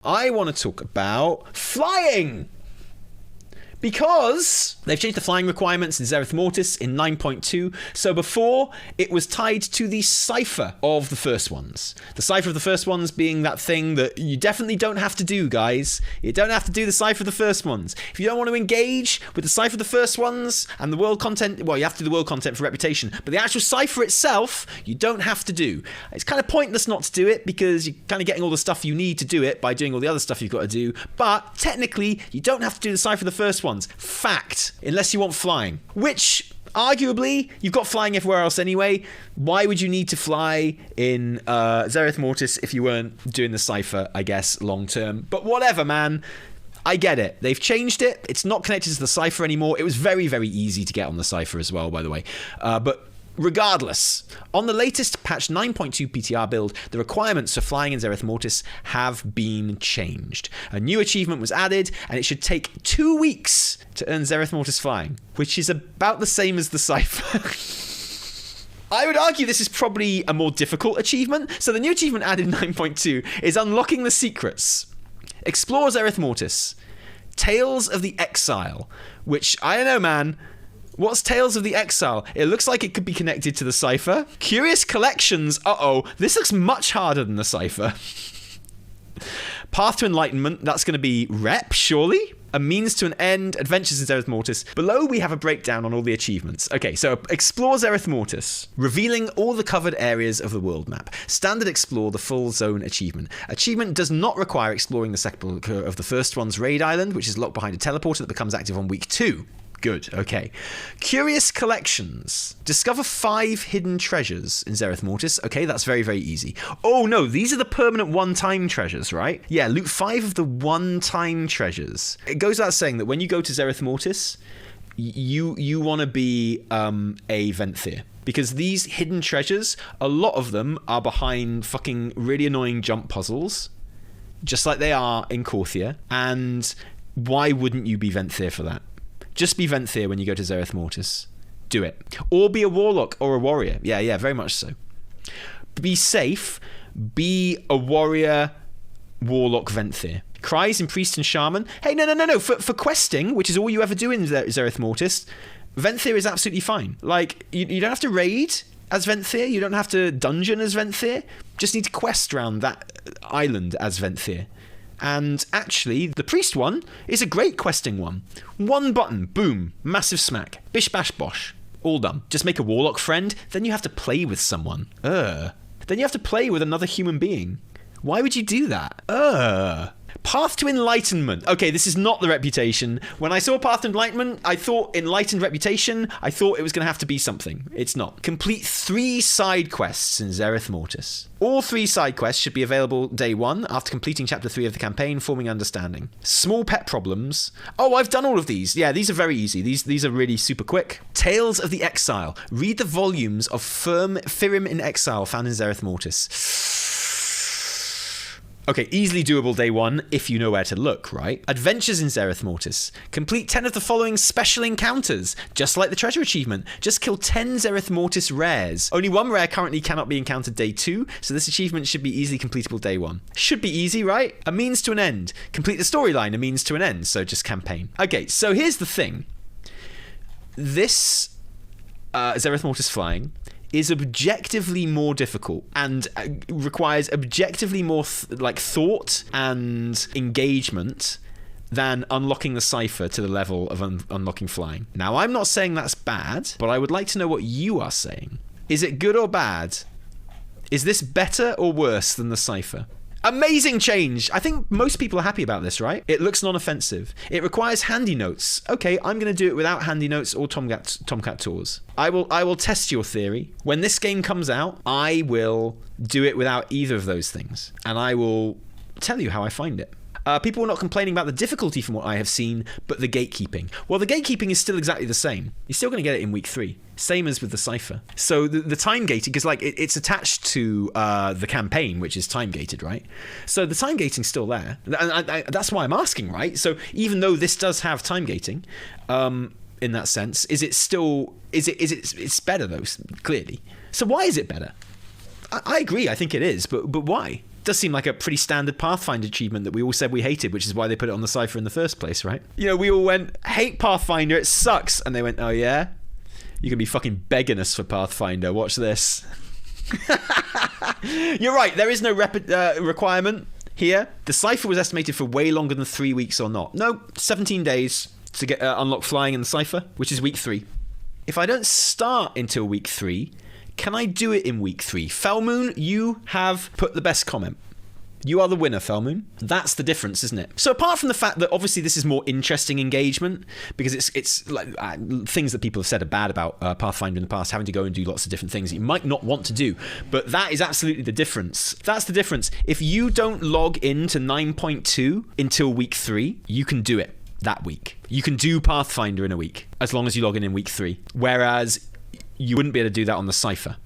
I want to talk about flying. Because they've changed the flying requirements in Zereth Mortis in 9.2. So before, it was tied to the Cypher of the first ones. The Cypher of the first ones being that thing that you definitely don't have to do, guys. You don't have to do the Cypher of the first ones. If you don't want to engage with the Cypher of the first ones and the world content, well, you have to do the world content for reputation. But the actual Cypher itself, you don't have to do. It's kind of pointless not to do it because you're kind of getting all the stuff you need to do it by doing all the other stuff you've got to do. But technically, you don't have to do the Cypher of the first ones. Fact, unless you want flying, which arguably you've got flying everywhere else anyway. Why would you need to fly in Zereth Mortis if you weren't doing the Cypher, I guess, long term? But whatever, man. I get it. They've changed it. It's not connected to the Cypher anymore. It was very, very easy to get on the Cypher as well, by the way. But regardless, on the latest patch 9.2 PTR build, the requirements for flying in Zereth Mortis have been changed. A new achievement was added, and it should take 2 weeks to earn Zereth Mortis flying, which is about the same as the Cypher. I would argue this is probably a more difficult achievement. So the new achievement added in 9.2 is unlocking the secrets. Explore Zereth Mortis. Tales of the Exile, which, I don't know, man. What's Tales of the Exile? It looks like it could be connected to the Cypher. Curious Collections. Uh-oh. This looks much harder than the Cypher. Path to Enlightenment. That's going to be rep, surely? A means to an end. Adventures in Zereth Mortis. Below, we have a breakdown on all the achievements. Okay, so Explore Zereth Mortis. Revealing all the covered areas of the world map. Standard Explore the full zone achievement. Achievement does not require exploring the sepulchre of the first one's raid island, which is locked behind a teleporter that becomes active on week 2. Good, okay. Curious Collections. Discover 5 hidden treasures in Zereth Mortis. Okay, that's very, very easy. Oh no, these are the permanent one-time treasures, right? Yeah, loot 5 of the one-time treasures. It goes without saying that when you go to Zereth Mortis, you want to be a Venthyr. Because these hidden treasures, a lot of them are behind fucking really annoying jump puzzles, just like they are in Korthia. And why wouldn't you be Venthyr for that? Just be Venthyr when you go to Zereth Mortis. Do it. Or be a warlock or a warrior. Yeah, very much so. Be safe. Be a warrior, warlock, Venthyr. Cries in Priest and Shaman. Hey, no. For questing, which is all you ever do in Zereth Mortis, Venthyr is absolutely fine. Like, you don't have to raid as Venthyr. You don't have to dungeon as Venthyr. Just need to quest around that island as Venthyr. And actually, the priest one is a great questing one. One button, boom, massive smack. Bish bash bosh. All done. Just make a warlock friend, then you have to play with someone. Then you have to play with another human being. Why would you do that? Path to Enlightenment. Okay, this is not the reputation. When I saw Path to Enlightenment, I thought Enlightened Reputation. I thought it was going to have to be something. It's not. Complete 3 side quests in Zereth Mortis. All 3 side quests should be available day 1 after completing chapter 3 of the campaign, Forming Understanding. Small pet problems. Oh, I've done all of these. Yeah, these are very easy. These are really super quick. Tales of the Exile. Read the volumes of Firim in Exile found in Zereth Mortis. Okay, easily doable day 1 if you know where to look, right? Adventures in Zereth Mortis. Complete 10 of the following special encounters, just like the treasure achievement. Just kill 10 Zereth Mortis rares. Only 1 rare currently cannot be encountered day 2, so this achievement should be easily completable day 1. Should be easy, right? A means to an end. Complete the storyline, a means to an end, so just campaign. Okay, so here's the thing. This Zereth Mortis flying is objectively more difficult and requires objectively more thought and engagement than unlocking the Cypher to the level of unlocking flying. Now, I'm not saying that's bad, but I would like to know what you are saying. Is it good or bad? Is this better or worse than the Cypher? Amazing change! I think most people are happy about this, right? It looks non-offensive. It requires handy notes. Okay, I'm going to do it without handy notes or Tomcat Tours. I will test your theory. When this game comes out, I will do it without either of those things. And I will tell you how I find it. People are not complaining about the difficulty from what I have seen, but the gatekeeping. Well, the gatekeeping is still exactly the same. You're still going to get it in week 3. Same as with the Cypher. So the time gating, because it's attached to the campaign, which is time gated, right? So the time gating's still there. And that's why I'm asking, right? So even though this does have time gating, in that sense, it's better though, clearly. So why is it better? I agree, I think it is, but why? Does seem like a pretty standard Pathfinder achievement that we all said we hated, which is why they put it on the Cypher in the first place, right? You know, we all went, hate Pathfinder, it sucks. And they went, oh yeah? You're going to be fucking begging us for Pathfinder. Watch this. You're right, there is no requirement here. The Cypher was estimated for way longer than 3 weeks or not. No, 17 days to get unlock flying in the Cypher, which is week 3. If I don't start until week 3, can I do it in week 3? Felmoon, you have put the best comment. You are the winner, Felmoon. That's the difference, isn't it? So apart from the fact that obviously this is more interesting engagement, because it's like things that people have said are bad about Pathfinder in the past, having to go and do lots of different things that you might not want to do, but that is absolutely the difference. That's the difference. If you don't log into 9.2 until week 3, you can do it that week. You can do Pathfinder in a week, as long as you log in week 3. Whereas you wouldn't be able to do that on the Cypher.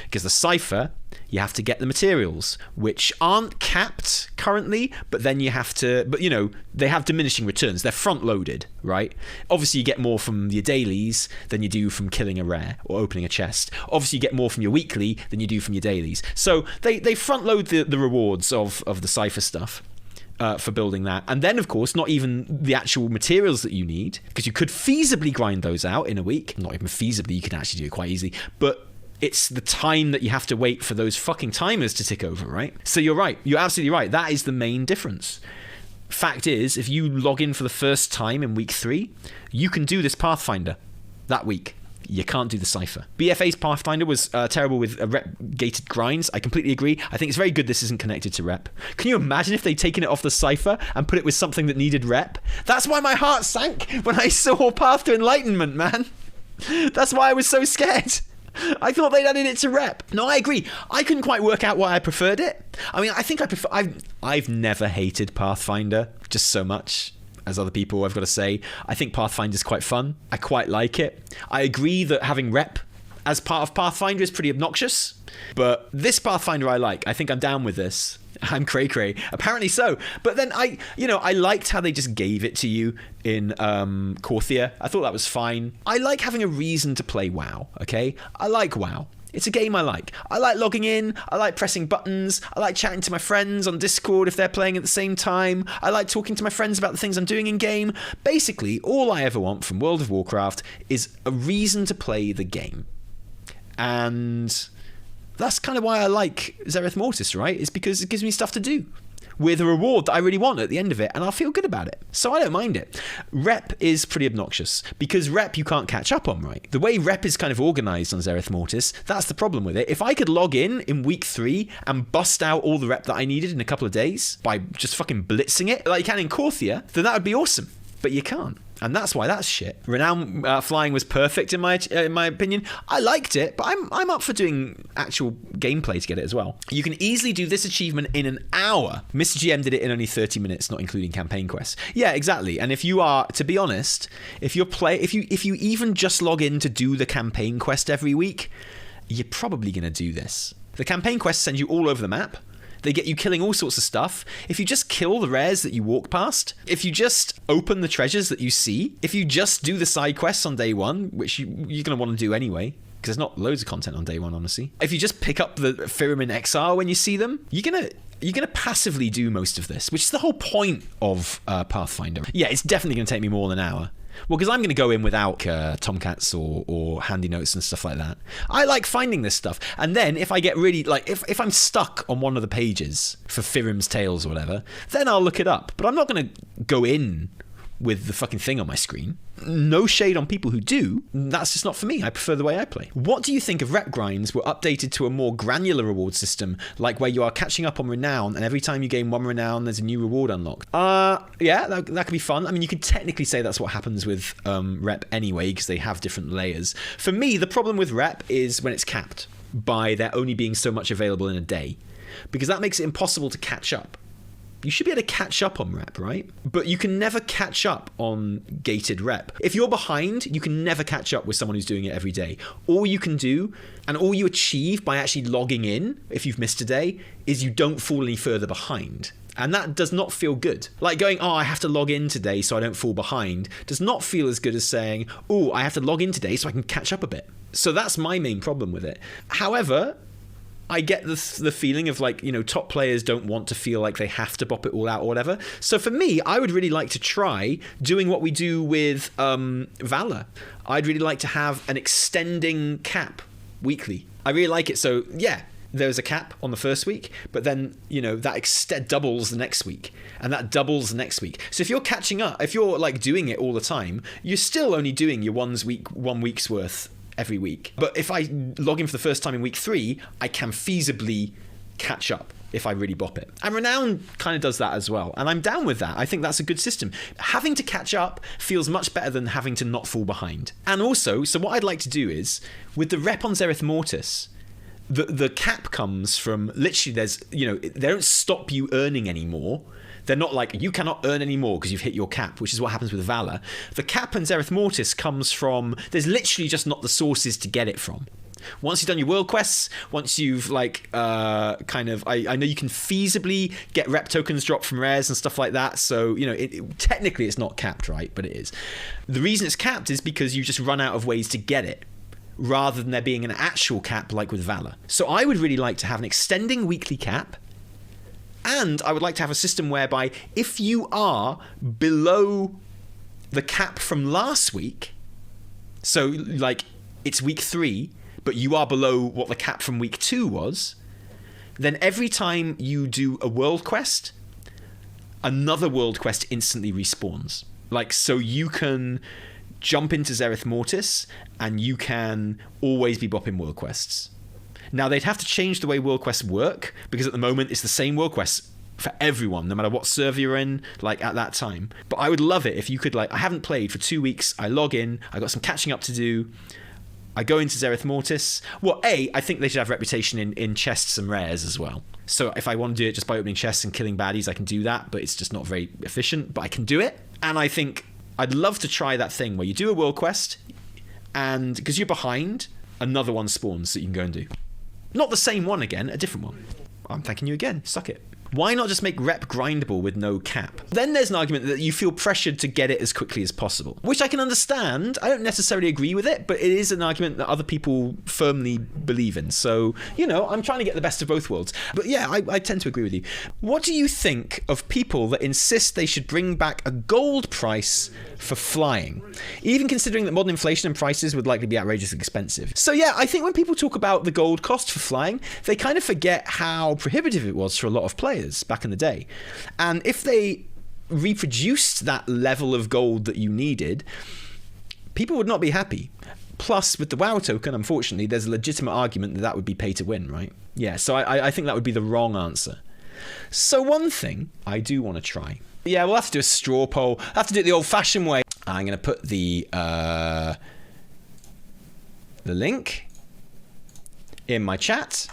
Because the Cypher, you have to get the materials, which aren't capped currently, but then you have to, but you know, they have diminishing returns. They're front loaded, right? Obviously you get more from your dailies than you do from killing a rare or opening a chest. Obviously you get more from your weekly than you do from your dailies. So they front load the rewards of the Cypher stuff. For building that. And then, of course, not even the actual materials that you need, because you could feasibly grind those out in a week. Not even feasibly, you can actually do it quite easily. But it's the time that you have to wait for those fucking timers to tick over, right? So you're right. You're absolutely right. That is the main difference. Fact is, if you log in for the first time in week 3, you can do this Pathfinder that week. You can't do the Cypher. BFA's Pathfinder was terrible with rep-gated grinds. I completely agree. I think it's very good this isn't connected to rep. Can you imagine if they'd taken it off the Cypher and put it with something that needed rep? That's why my heart sank when I saw Path to Enlightenment, man. That's why I was so scared. I thought they'd added it to rep. No, I agree. I couldn't quite work out why I preferred it. I mean, I think I prefer... I've never hated Pathfinder just so much as other people, I've got to say. I think Pathfinder's quite fun. I quite like it. I agree that having rep as part of Pathfinder is pretty obnoxious, but this Pathfinder I like. I think I'm down with this. I'm cray-cray. Apparently so. But then I liked how they just gave it to you in Korthia. I thought that was fine. I like having a reason to play WoW, okay? I like WoW. It's a game I like. I like logging in. I like pressing buttons. I like chatting to my friends on Discord if they're playing at the same time. I like talking to my friends about the things I'm doing in game. Basically, all I ever want from World of Warcraft is a reason to play the game. And that's kind of why I like Zereth Mortis, right? It's because it gives me stuff to do with a reward that I really want at the end of it, and I'll feel good about it. So I don't mind it. Rep is pretty obnoxious, because rep you can't catch up on, right? The way rep is kind of organised on Zereth Mortis, that's the problem with it. If I could log in week 3 and bust out all the rep that I needed in a couple of days by just fucking blitzing it, like you can in Korthia, then that would be awesome. But you can't. And that's why that's shit. Renown flying was perfect in my opinion. I liked it, but I'm up for doing actual gameplay to get it as well. You can easily do this achievement in an hour. Mr. GM did it in only 30 minutes, not including campaign quests. Yeah, exactly. And if you are, to be honest, if you even just log in to do the campaign quest every week, you're probably going to do this. The campaign quests send you all over the map. They get you killing all sorts of stuff. If you just kill the rares that you walk past, if you just open the treasures that you see, if you just do the side quests on day 1, which you're going to want to do anyway, because there's not loads of content on day 1, honestly. If you just pick up the Firim in Exile when you see them, you're gonna passively do most of this, which is the whole point of Pathfinder. Yeah, it's definitely going to take me more than an hour. Well, because I'm going to go in without Tomcats or handy notes and stuff like that. I like finding this stuff. And then if I get really, like, if I'm stuck on one of the pages for Firim's Tales or whatever, then I'll look it up. But I'm not going to go in with the fucking thing on my screen. No shade on people who do. That's just not for me. I prefer the way I play. What do you think if rep grinds were updated to a more granular reward system, like where you are catching up on renown, and every time you gain 1 renown, there's a new reward unlocked? Yeah, that could be fun. I mean, you could technically say that's what happens with rep anyway, because they have different layers. For me, the problem with rep is when it's capped by there only being so much available in a day, because that makes it impossible to catch up. You should be able to catch up on rep, right? But you can never catch up on gated rep. If you're behind, you can never catch up with someone who's doing it every day. All you can do, and all you achieve by actually logging in, if you've missed a day, is you don't fall any further behind. And that does not feel good. Like going, I have to log in today so I don't fall behind, does not feel as good as saying, I have to log in today so I can catch up a bit. So that's my main problem with it. However, I get the feeling of like, top players don't want to feel like they have to bop it all out or whatever. So for me, I would really like to try doing what we do with Valor. I'd really like to have an extending cap weekly. I really like it. So yeah, there's a cap on the first week, but then, that doubles the next week, and that doubles the next week. So if you're catching up, if you're like doing it all the time, you're still only doing your 1 week's worth every week. But if I log in for the first time in week 3, I can feasibly catch up if I really bop it. And Renown kind of does that as well, and I'm down with that. I think that's a good system. Having to catch up feels much better than having to not fall behind. And also, so what I'd like to do is, with the rep on Zereth Mortis, the cap comes from literally they don't stop you earning anymore. They're not like, you cannot earn anymore because you've hit your cap, which is what happens with Valor. The cap in Zereth Mortis comes from, there's literally just not the sources to get it from. Once you've done your world quests, once you've I know you can feasibly get rep tokens dropped from rares and stuff like that. So, technically it's not capped, right? But it is. The reason it's capped is because you just run out of ways to get it, rather than there being an actual cap like with Valor. So I would really like to have an extending weekly cap. And I would like to have a system whereby if you are below the cap from last week, so like it's week 3, but you are below what the cap from week 2 was, then every time you do a world quest, another world quest instantly respawns. Like, so you can jump into Zereth Mortis and you can always be bopping world quests. Now, they'd have to change the way world quests work, because at the moment it's the same world quests for everyone, no matter what server you're in, like at that time. But I would love it if you could, like, I haven't played for 2 weeks, I log in, I got some catching up to do, I go into Zereth Mortis. Well, I think they should have reputation in chests and rares as well. So if I want to do it just by opening chests and killing baddies, I can do that, but it's just not very efficient, but I can do it. And I think I'd love to try that thing where you do a world quest, and because you're behind, another one spawns that you can go and do. Not the same one again, a different one. I'm thanking you again. Suck it. Why not just make rep grindable with no cap? Then there's an argument that you feel pressured to get it as quickly as possible, which I can understand. I don't necessarily agree with it, but it is an argument that other people firmly believe in. So, I'm trying to get the best of both worlds. But yeah, I tend to agree with you. What do you think of people that insist they should bring back a gold price for flying, even considering that modern inflation and prices would likely be outrageously expensive? So yeah, I think when people talk about the gold cost for flying, they kind of forget how prohibitive it was for a lot of players back in the day. And if they reproduced that level of gold that you needed, people would not be happy. Plus, with the WoW token, unfortunately, there's a legitimate argument that would be pay to win, right? Yeah, so I think that would be the wrong answer. So one thing I do want to try. Yeah, we'll have to do a straw poll. I'll have to do it the old-fashioned way. I'm going to put the link in my chat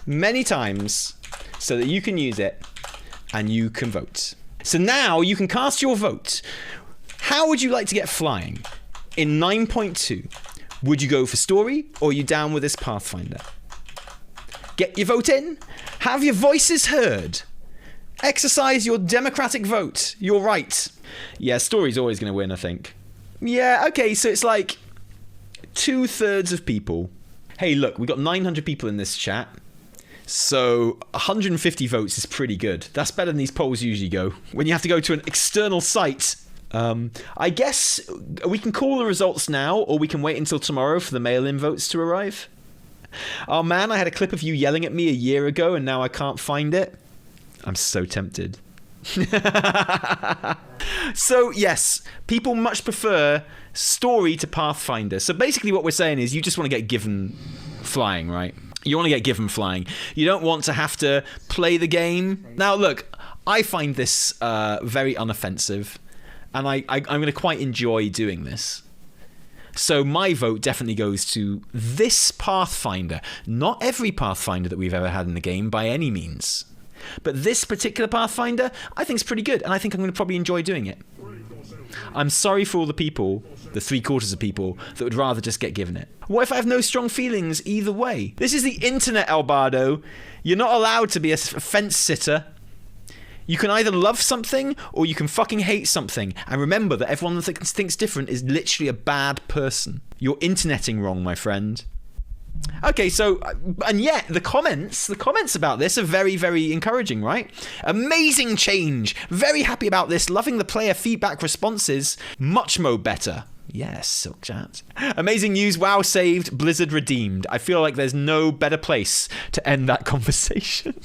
many times so that you can use it and you can vote. So now you can cast your vote. How would you like to get flying in 9.2? Would you go for story, or are you down with this Pathfinder? Get your vote in. Have your voices heard. Exercise your democratic vote. You're right. Yeah, story's always going to win, I think. Yeah, okay, so it's like 2/3 of people. Hey, look, we got 900 people in this chat. So 150 votes is pretty good. That's better than these polls usually go, when you have to go to an external site. I guess we can call the results now, or we can wait until tomorrow for the mail-in votes to arrive. Oh man, I had a clip of you yelling at me a year ago and now I can't find it. I'm so tempted. So yes, people much prefer story to Pathfinder. So basically what we're saying is you just want to get given flying, right? You want to get given flying. You don't want to have to play the game. Now look, I find this very unoffensive, and I'm going to quite enjoy doing this. So my vote definitely goes to this Pathfinder. Not every Pathfinder that we've ever had in the game by any means. But this particular Pathfinder, I think is pretty good, and I think I'm going to probably enjoy doing it. I'm sorry for all the people, the 3/4 of people, that would rather just get given it. What if I have no strong feelings either way? This is the internet, Albardo. You're not allowed to be a fence sitter. You can either love something or you can fucking hate something. And remember that everyone that thinks different is literally a bad person. You're interneting wrong, my friend. Okay, so, and yet the comments about this are very, very encouraging, right? Amazing change. Very happy about this. Loving the player feedback responses. Much more better. Yes, Silk Chat. Amazing news. WoW saved. Blizzard redeemed. I feel like there's no better place to end that conversation.